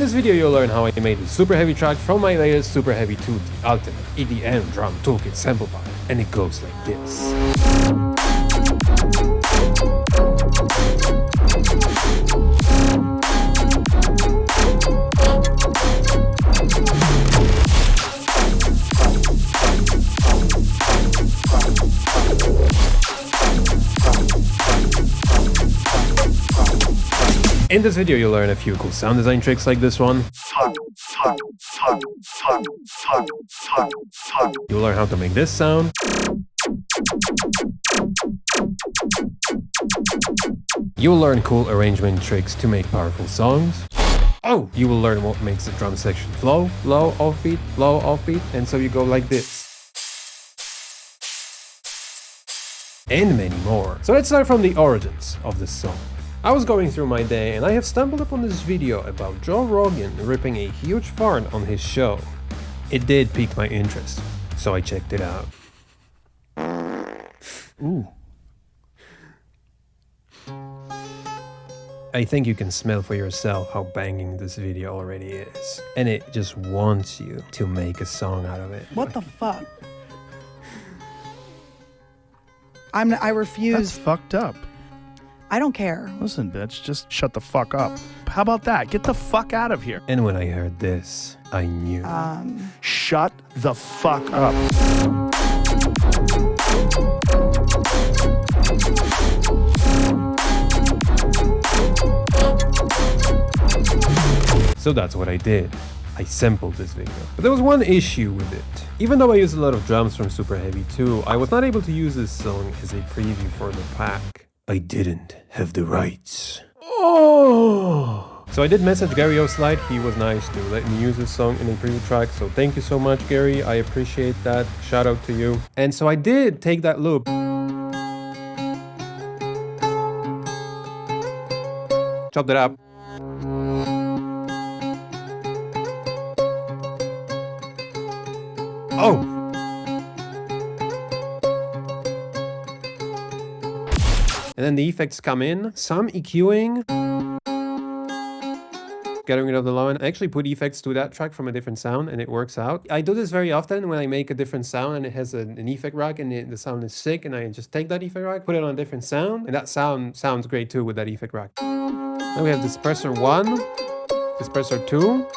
this video you'll learn how I made a super heavy track from my latest Super Heavy 2, the ultimate EDM drum toolkit sample pack, and it goes like this. In this video you'll learn a few cool sound design tricks like this one. You'll learn how to make this sound. You'll learn cool arrangement tricks to make powerful songs. Oh! You will learn what makes the drum section flow, low, offbeat, and so you go like this. And many more. So let's start from the origins of this song. I was going through my day and I have stumbled upon this video about Joe Rogan ripping a huge fart on his show. It did pique my interest, so I checked it out. Ooh. I think you can smell for yourself how banging this video already is. And it just wants you to make a song out of it. What the fuck? I refuse. That's fucked up. I don't care. Listen, bitch, just shut the fuck up. How about that? Get the fuck out of here. And when I heard this, I knew. Shut the fuck up. So that's what I did. I sampled this video. But there was one issue with it. Even though I used a lot of drums from Super Heavy 2, I was not able to use this song as a preview for the pack. I didn't have the rights. Oh! So I did message Gary O'Slide. He was nice to let me use this song in a preview track. So thank you so much, Gary. I appreciate that. Shout out to you. And so I did take that loop. Chopped it up. Oh! And then the effects come in, some EQing, getting rid of the low end. I actually put effects to that track from a different sound and it works out. I do this very often when I make a different sound and it has an effect rack and the sound is sick, and I just take that effect rack, put it on a different sound, and that sound sounds great too with that effect rack. Then we have disperser 1, disperser 2,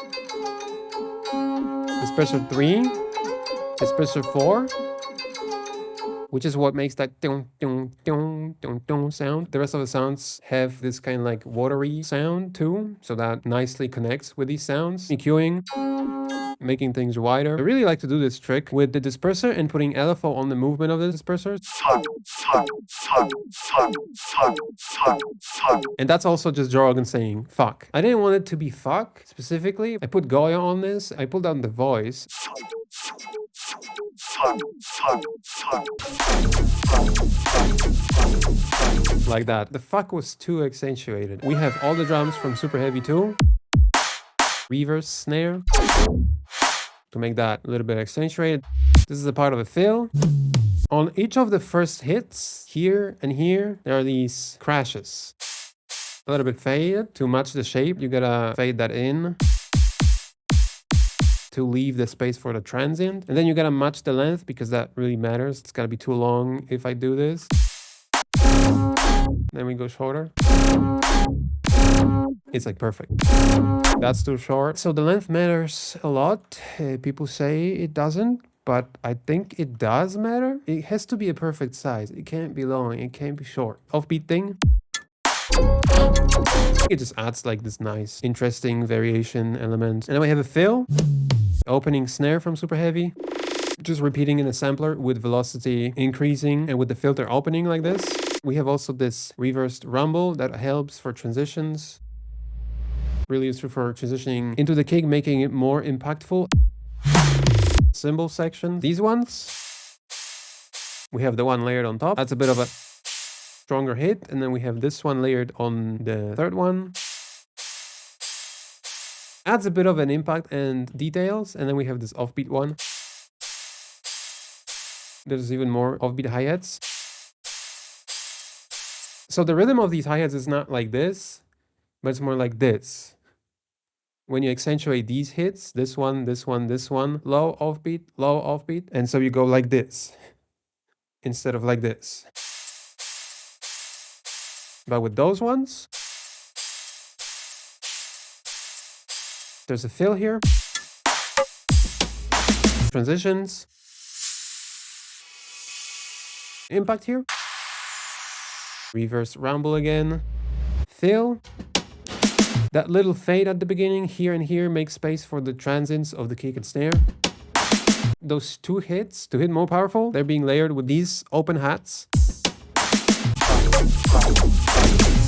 disperser 3, disperser 4. Which is what makes that dong dong dong dong dong sound. The rest of the sounds have this kind of like watery sound too, so that nicely connects with these sounds. EQing, making things wider. I really like to do this trick with the disperser and putting LFO on the movement of the disperser. And that's also just Joe Rogan saying fuck. I didn't want it to be fuck specifically. I put Goya on this. I pulled down the voice. Like that. The fuck was too accentuated. We have all the drums from Super Heavy 2. Reverse snare. To make that a little bit accentuated. This is a part of a fill. On each of the first hits, here and here, there are these crashes. A little bit faded. To match the shape, you gotta fade that in. To leave the space for the transient. And then you gotta match the length because that really matters. It's gotta be too long if I do this. Then we go shorter. It's like perfect. That's too short. So the length matters a lot. People say it doesn't, but I think it does matter. It has to be a perfect size. It can't be long, it can't be short. Offbeat thing. It just adds like this nice, interesting variation element. And then we have a fill. Opening snare from Super Heavy. Just repeating in a sampler with velocity increasing and with the filter opening like this. We have also this reversed rumble that helps for transitions. Really useful for transitioning into the kick, making it more impactful. Cymbal section. These ones. We have the one layered on top. That's a bit of a stronger hit. And then we have this one layered on the third one. Adds a bit of an impact and details. And then we have this offbeat one. There's even more offbeat hi-hats. So the rhythm of these hi-hats is not like this, but it's more like this. when you accentuate these hits, this one, low offbeat, and so you go like this instead of like this. But with those ones, there's a fill here, transitions, impact here, reverse rumble again, fill. That little fade at the beginning here and here makes space for the transients of the kick and snare. Those two hits, to hit more powerful, they're being layered with these open hats.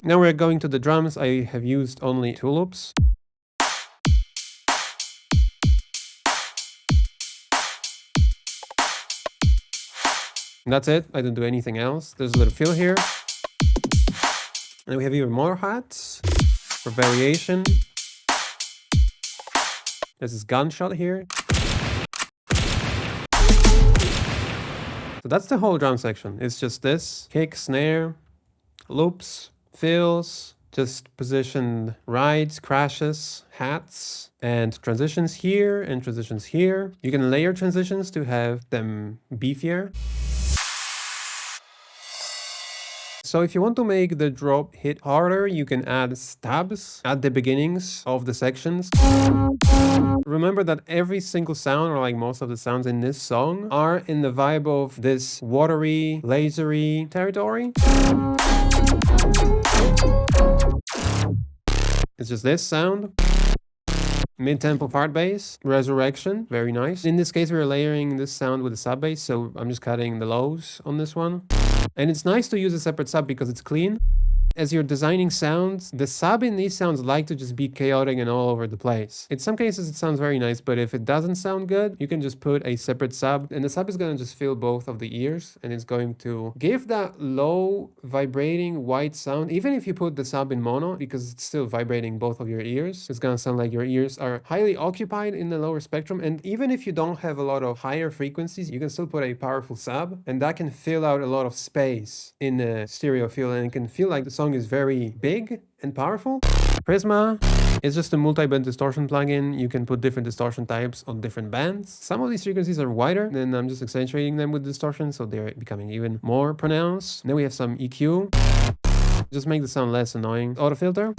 Now we're going to the drums. I have used only 2 loops. And that's it. I didn't do anything else. There's a little fill here. And we have even more hats for variation. There's this gunshot here. So that's the whole drum section. It's just this kick, snare, loops, fills, just positioned rides, crashes, hats, and transitions here and transitions here. You can layer transitions to have them beefier. So if you want to make the drop hit harder, you can add stabs at the beginnings of the sections. Remember that every single sound, or like most of the sounds in this song, are in the vibe of this watery, lasery territory. It's just this sound. Mid-tempo part bass, resurrection, very nice. In this case, we're layering this sound with a sub bass, so I'm just cutting the lows on this one. And it's nice to use a separate sub because it's clean. As you're designing sounds, the sub in these sounds like to just be chaotic and all over the place. In some cases it sounds very nice, but if it doesn't sound good, you can just put a separate sub, and the sub is going to just fill both of the ears, and it's going to give that low vibrating white sound. Even if you put the sub in mono, because it's still vibrating both of your ears, it's going to sound like your ears are highly occupied in the lower spectrum. And even if you don't have a lot of higher frequencies, you can still put a powerful sub, and that can fill out a lot of space in the stereo field, and it can feel like the song is very big and powerful. Prisma is just a multi-band distortion plugin. You can put different distortion types on different bands. Some of these frequencies are wider, then I'm just accentuating them with distortion, so they're becoming even more pronounced. Then we have some EQ. Just make the sound less annoying. Auto filter.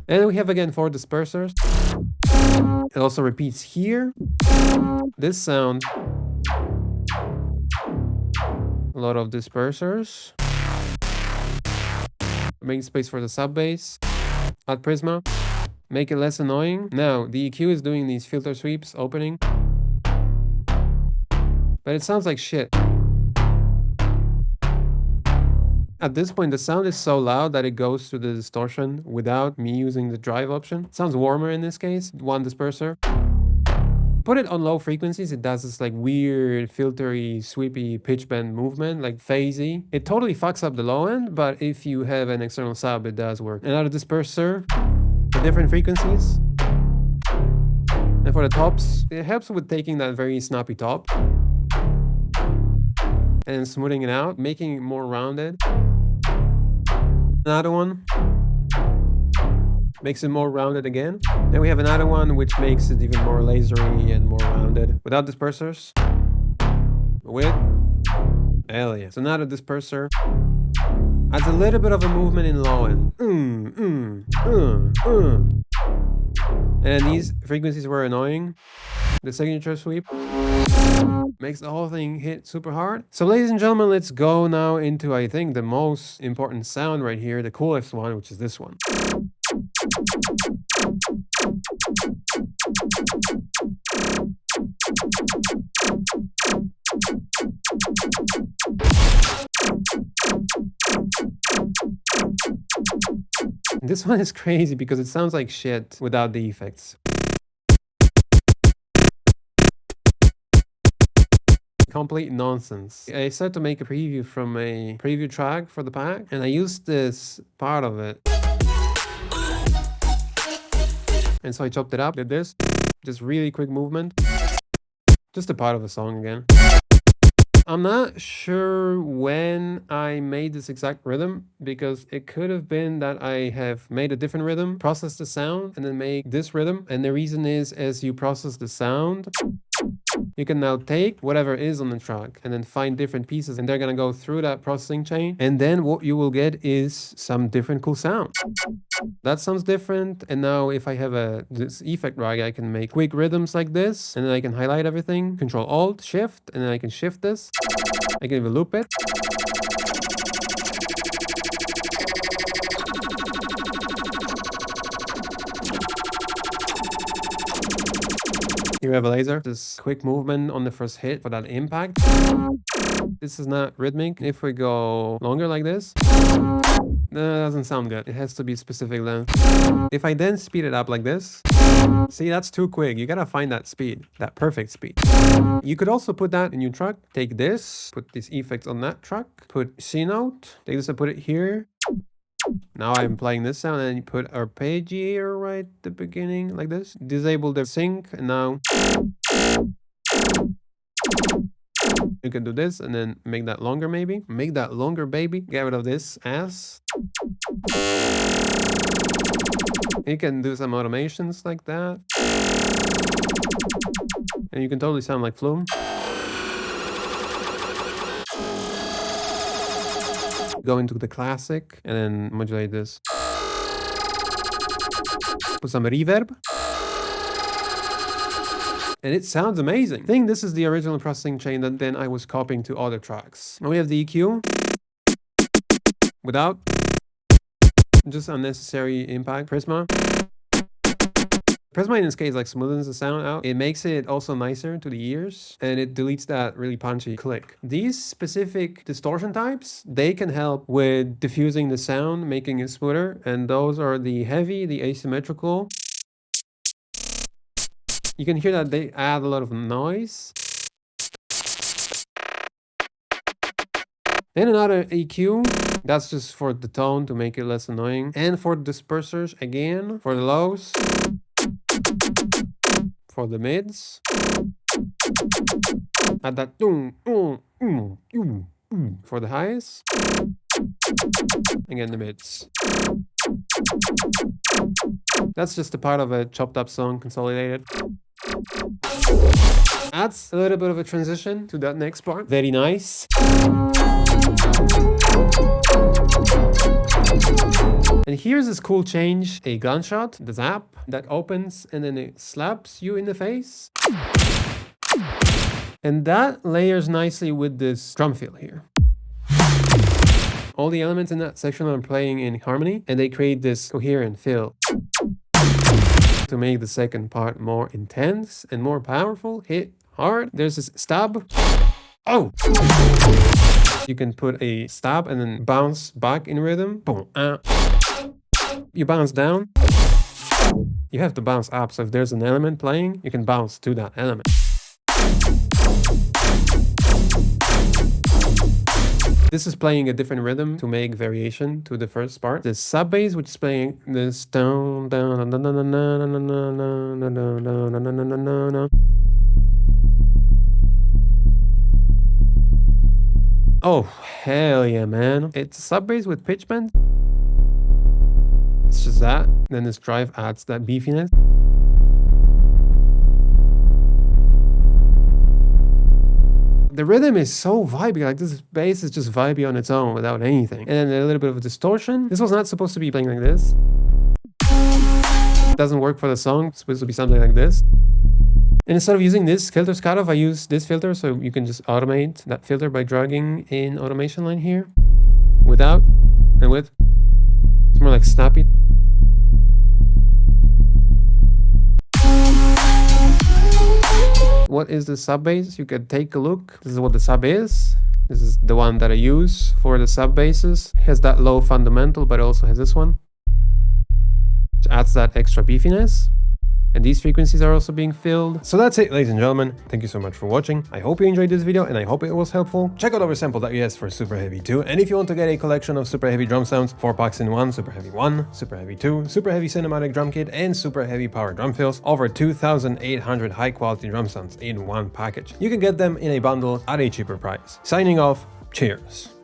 And then we have again 4 dispersers. It also repeats here. This sound. A lot of dispersers. Make space for the sub bass. Add Prisma. Make it less annoying. Now, the EQ is doing these filter sweeps, opening. But it sounds like shit. At this point, the sound is so loud that it goes to the distortion without me using the drive option. It sounds warmer in this case. 1 disperser. Put it on low frequencies, it does this like weird, filtery, sweepy pitch bend movement, like phasey. It totally fucks up the low end, but if you have an external sub, it does work. Another disperser for different frequencies. And for the tops, it helps with taking that very snappy top and smoothing it out, making it more rounded. Another one. Makes it more rounded again. Then we have another one which makes it even more lasery and more rounded. Without dispersers. With. Hell yeah. So another disperser. Adds a little bit of a movement in low end. And these frequencies were annoying. The signature sweep makes the whole thing hit super hard. So ladies and gentlemen, let's go now into, I think, the most important sound right here, the coolest one, which is this one. This one is crazy because it sounds like shit without the effects. Complete nonsense. I started to make a preview from a preview track for the pack, and I used this part of it. And so I chopped it up, did this, just really quick movement. Just a part of the song again. I'm not sure when I made this exact rhythm because it could have been that I have made a different rhythm, process the sound, and then make this rhythm. And the reason is as you process the sound, you can now take whatever is on the track and then find different pieces and they're going to go through that processing chain. And then what you will get is some different cool sound. That sounds different. And now if I have this effect rag, I can make quick rhythms like this and then I can highlight everything, Control Alt, Shift, and then I can shift this. I can even loop it. Here we have a laser, this quick movement on the first hit for that impact. This is not rhythmic. If we go longer like this, that doesn't sound good. It has to be specific length. If I then speed it up like this, see, that's too quick. You gotta find that speed, that perfect speed. You could also put that in your track. Take this, put these effects on that track, put C note, take this and put it here. Now I'm playing this sound and you put arpeggiator right at the beginning like this. Disable the sync and now you can do this and then make that longer maybe. Make that longer baby. Get rid of this ass. You can do some automations like that. And you can totally sound like Flume. Go into the classic and then modulate this. Put some reverb. And it sounds amazing. I think this is the original processing chain that then I was copying to other tracks. Now we have the EQ. Without. Just unnecessary impact. Prisma. Prisma in this case like smoothens the sound out. It makes it also nicer to the ears and it deletes that really punchy click. These specific distortion types, they can help with diffusing the sound, making it smoother. And those are the heavy, the asymmetrical. You can hear that they add a lot of noise. Then another EQ, that's just for the tone to make it less annoying. And for dispersers again, for the lows. For the mids, add that for the highs, again the mids. That's just a part of a chopped up song consolidated. Adds a little bit of a transition to that next part. Very nice. And here's this cool change, a gunshot, the zap that opens and then it slaps you in the face. And that layers nicely with this drum fill here. All the elements in that section are playing in harmony and they create this coherent fill. To make the second part more intense and more powerful, hit hard. There's this stab. Oh! You can put a stab and then bounce back in rhythm. Boom. You bounce down. You have to bounce up. So if there's an element playing, you can bounce to that element. This is playing a different rhythm to make variation to the first part. The sub bass, which is playing this down, down, na na na na na na na na na na na na na. Oh, hell yeah, man. It's a sub bass with pitch bend. It's just that. Then this drive adds that beefiness. The rhythm is so vibey, like this bass is just vibey on its own without anything. And then a little bit of a distortion. This was not supposed to be playing like this. It doesn't work for the song. It's supposed to be something like this. And instead of using this filter cutoff, I use this filter, so you can just automate that filter by dragging in automation line here. Without and with. It's more like snappy. What is the sub bass? You can take a look. This is what the sub is. This is the one that I use for the sub basses. It has that low fundamental, but it also has this one, which adds that extra beefiness. and these frequencies are also being filled. So that's it, ladies and gentlemen. Thank you so much for watching. I hope you enjoyed this video and I hope it was helpful. Check out oversample.us for Super Heavy 2, and if you want to get a collection of Super Heavy drum sounds, 4 packs in 1, Super Heavy 1, Super Heavy 2, Super Heavy Cinematic Drum Kit, and Super Heavy Power Drum Fills, over 2,800 high quality drum sounds in one package. You can get them in a bundle at a cheaper price. Signing off, cheers.